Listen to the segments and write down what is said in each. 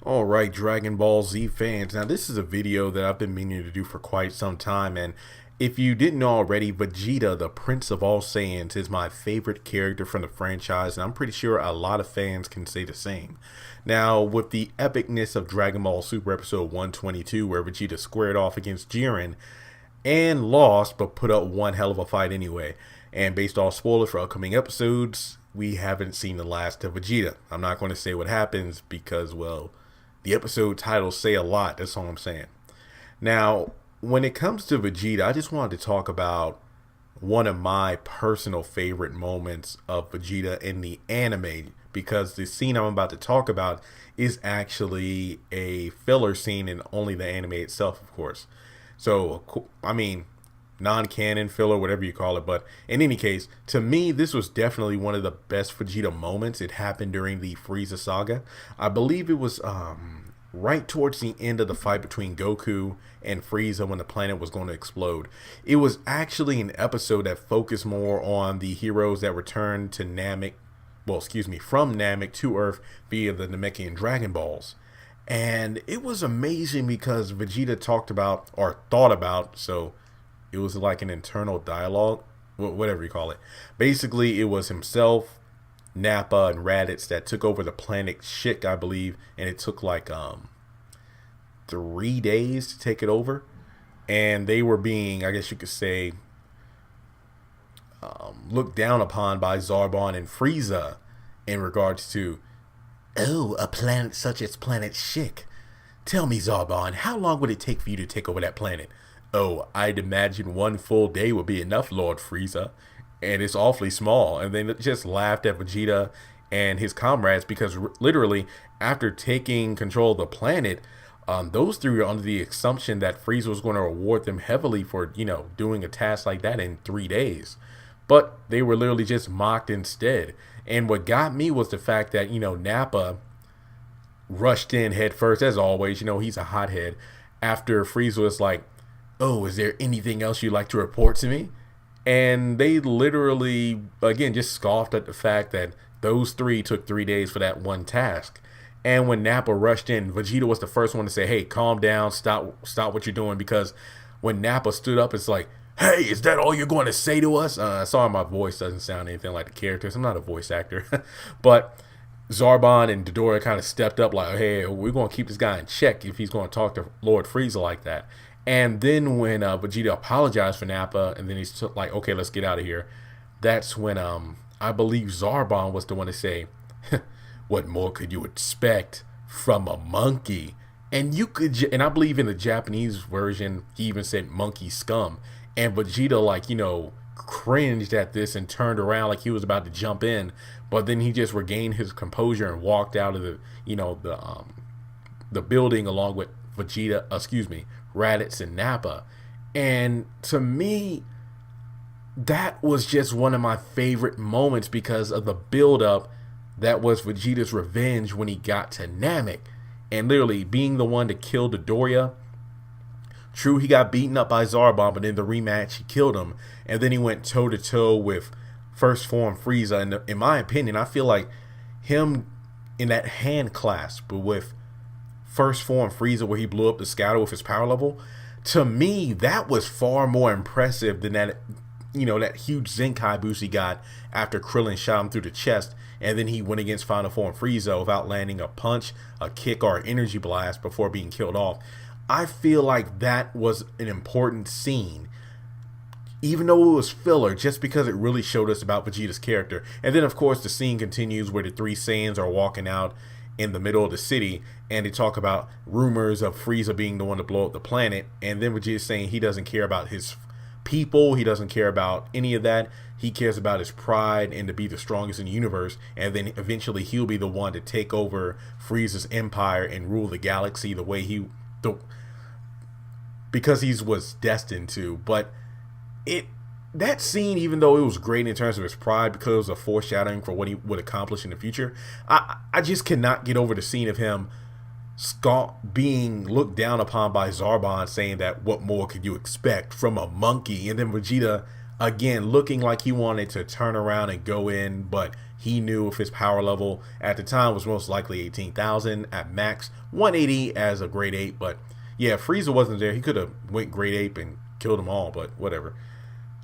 Alright, Dragon Ball Z fans. Now, this is a video that I've been meaning to do for quite some time, and if you didn't know already, Vegeta, the Prince of All Saiyans, is my favorite character from the franchise, and I'm pretty sure a lot of fans can say the same. Now, with the epicness of Dragon Ball Super Episode 122, where Vegeta squared off against Jiren and lost, but put up one hell of a fight anyway, and based off spoilers for upcoming episodes, we haven't seen the last of Vegeta. I'm not going to say what happens because, well, the episode titles say a lot. That's all I'm saying. Now, when it comes to Vegeta, I just wanted to talk about one of my personal favorite moments of Vegeta in the anime, because the scene I'm about to talk about is actually a filler scene in only the anime itself, of course. So, I mean, non-canon filler, whatever you call it. But in any case, to me, this was definitely one of the best Vegeta moments. It happened during the Frieza saga. I believe it was right towards the end of the fight between Goku and Frieza when the planet was going to explode. It was actually an episode that focused more on the heroes that returned to Namek, from Namek to Earth via the Namekian Dragon Balls. And it was amazing because Vegeta talked about, or thought about, so it was like an internal dialogue, whatever you call it. Basically, it was himself, Nappa, and Raditz that took over the planet Shik, I believe, and it took like 3 days to take it over. And they were being, I guess you could say, looked down upon by Zarbon and Frieza in regards to, oh, a planet such as Planet Shik. Tell me, Zarbon, how long would it take for you to take over that planet? Oh, I'd imagine 1 full day would be enough, Lord Frieza. And it's awfully small. And they just laughed at Vegeta and his comrades because literally, after taking control of the planet, those three were under the assumption that Frieza was going to reward them heavily for, doing a task like that in 3 days. But they were literally just mocked instead. And what got me was the fact that, Nappa rushed in head first, as always. He's a hothead. After Frieza was like, oh, is there anything else you'd like to report to me? And they literally, again, just scoffed at the fact that those three took 3 days for that one task. And when Nappa rushed in, Vegeta was the first one to say, hey, calm down, stop what you're doing. Because when Nappa stood up, it's like, hey, is that all you're going to say to us? Sorry, my voice doesn't sound anything like the characters. I'm not a voice actor. But Zarbon and Dodora kind of stepped up like, hey, we're going to keep this guy in check if he's going to talk to Lord Frieza like that. And then when Vegeta apologized for Nappa, and then he's like, okay, let's get out of here. That's when I believe Zarbon was the one to say, what more could you expect from a monkey? And and I believe in the Japanese version, he even said monkey scum. And Vegeta, cringed at this and turned around like he was about to jump in. But then he just regained his composure and walked out of the building along with Raditz and Nappa. And to me, that was just one of my favorite moments because of the build-up that was Vegeta's revenge when he got to Namek. And literally being the one to kill Dodoria. True, he got beaten up by Zarbon, but in the rematch, he killed him. And then he went toe-to-toe with First Form Frieza. And in my opinion, I feel like him in that hand clasp with First Form Frieza, where he blew up the scatter with his power level, to me, that was far more impressive than that, that huge Zenkai boost he got after Krillin shot him through the chest. And then he went against Final Form Frieza without landing a punch, a kick, or an energy blast before being killed off. I feel like that was an important scene, even though it was filler, just because it really showed us about Vegeta's character. And then, of course, the scene continues where the three Saiyans are walking out in the middle of the city, and they talk about rumors of Frieza being the one to blow up the planet. And then Vegeta's saying he doesn't care about his people, he doesn't care about any of that. He cares about his pride and to be the strongest in the universe. And then eventually he'll be the one to take over Frieza's empire and rule the galaxy the way because he was destined to. But that scene, even though it was great in terms of his pride because it was a foreshadowing for what he would accomplish in the future, I just cannot get over the scene of him being looked down upon by Zarbon, saying that what more could you expect from a monkey? And then Vegeta Again, looking like he wanted to turn around and go in, but he knew if his power level at the time was most likely 18,000 at max, 180 as a grade 8. But yeah, Frieza wasn't there. He could have went grade 8 and killed them all, but whatever.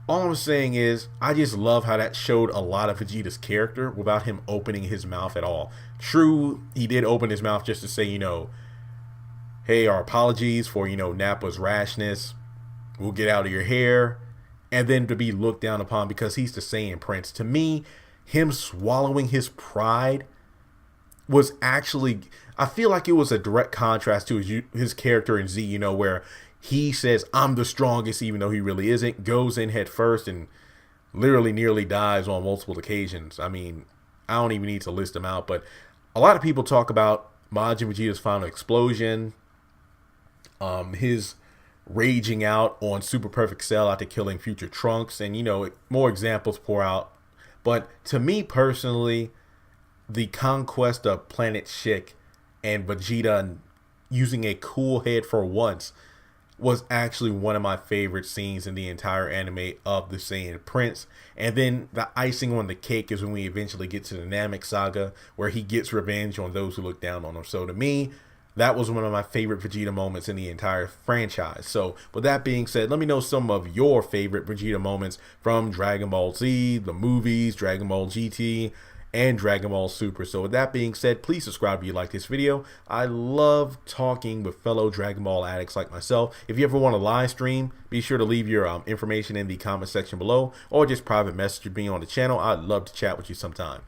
All I'm saying is, I just love how that showed a lot of Vegeta's character without him opening his mouth at all. True, he did open his mouth just to say, hey, our apologies for, Nappa's rashness. We'll get out of your hair. And then to be looked down upon because he's the Saiyan Prince. To me, him swallowing his pride was actually, I feel like it was a direct contrast to his character in Z, where he says, I'm the strongest, even though he really isn't, goes in head first and literally nearly dies on multiple occasions. I mean, I don't even need to list them out, but a lot of people talk about Majin Vegeta's final explosion, his raging out on Super Perfect Cell after killing future Trunks, and more examples pour out. But to me personally, the conquest of Planet Shik and Vegeta using a cool head for once was actually one of my favorite scenes in the entire anime of the Saiyan Prince. And then the icing on the cake is when we eventually get to the Namek Saga, where he gets revenge on those who look down on him. So to me, that was one of my favorite Vegeta moments in the entire franchise. So with that being said, let me know some of your favorite Vegeta moments from Dragon Ball Z, the movies, Dragon Ball GT, and Dragon Ball Super. So with that being said, please subscribe if you like this video. I love talking with fellow Dragon Ball addicts like myself. If you ever want to live stream, be sure to leave your information in the comment section below, or just private message me on the channel. I'd love to chat with you sometime.